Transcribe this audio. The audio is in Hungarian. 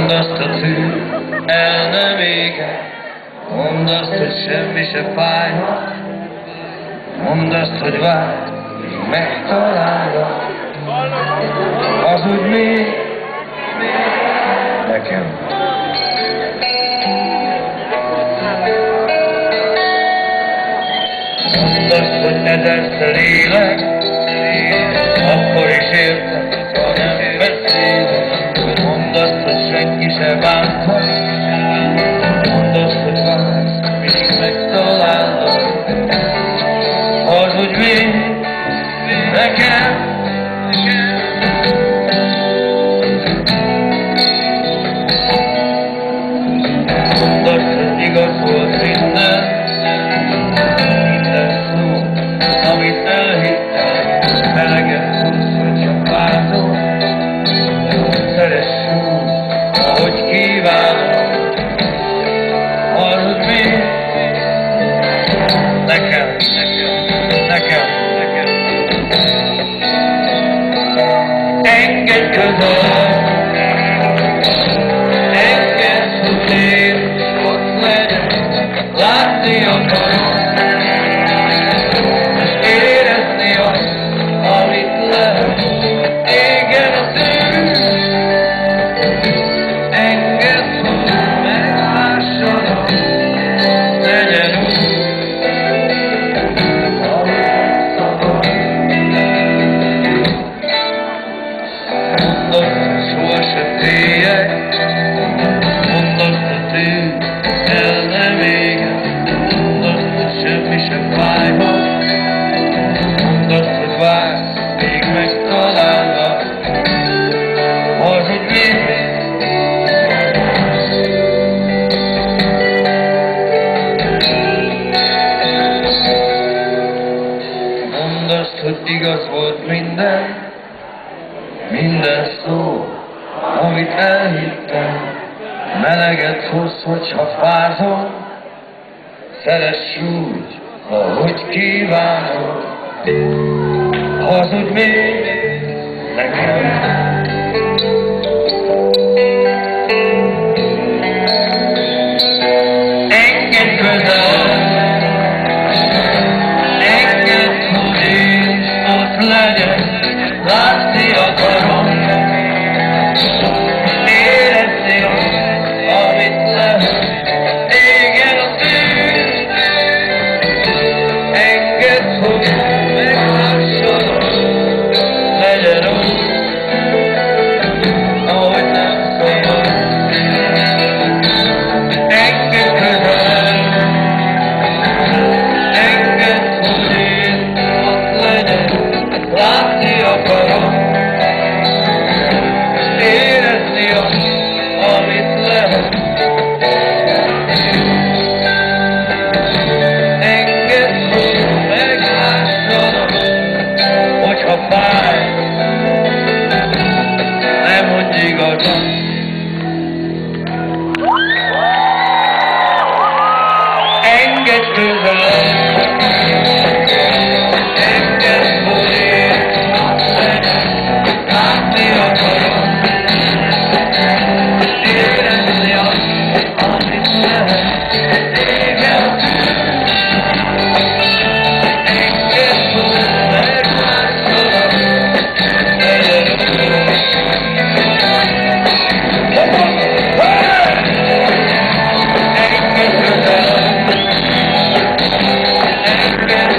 Mondd azt a tű, el nem éget, mondd azt, hogy semmi se fájhat, mondd azt, hogy várj, megtalálod, hazudj még nekem. Mondd azt, hogy ezerszer élek, akkor is értek, ha nem beszélek. Mondd azt, hogy senki se bánthat, mondd azt, hogy vársz, még megtalálod, hazudj még nekem. Mondd azt, hogy igaz volt minden szó, amit elhittem, meleget tudsz, hogy csak várod. Szeress úgy, ahogy kívánod, hazudj még nekem. Engedj közel, engedd, hogy én ott legyek, látni akarom, és érezni azt, amit lehet. Égjen a tűz, engedd, hogy meglássanak, legyen úgy, ahogy szabad. Mondd azt, hogy sohasem féljek, mondd azt a tű, el nem éget, mondd azt, hogy semmi sem fájhat, mondd azt, hogy vársz, még megtalálnak, hazudj még. Mondd azt, hogy igaz volt minden szó, amit elhittem, meleget hoz, hogyha fázol, szeress úgy, ahogy kívánod, hazudj még nekem. Engedj közel, engedd, hogy én is ott legyek, látni akarom, érezni azt, amit lehet. Égjen a tűz, engedd, hogy meglássanak, legyen úgy, ahogy nem szabad. Engedd közel, engedd, hogy én ott legyek, látni akarom, és érezni azt, amit lehet. Engedd, hogy meglássanak, hogyha fáj, ne mondj igazat. Engedj közel, engedd, hogy én ott legyek, látni akarom, és érezni azt, amit lehet. Égjen a tűz, engedd, hogy meglássanak, legyen úgy. Engedd közel, engedd,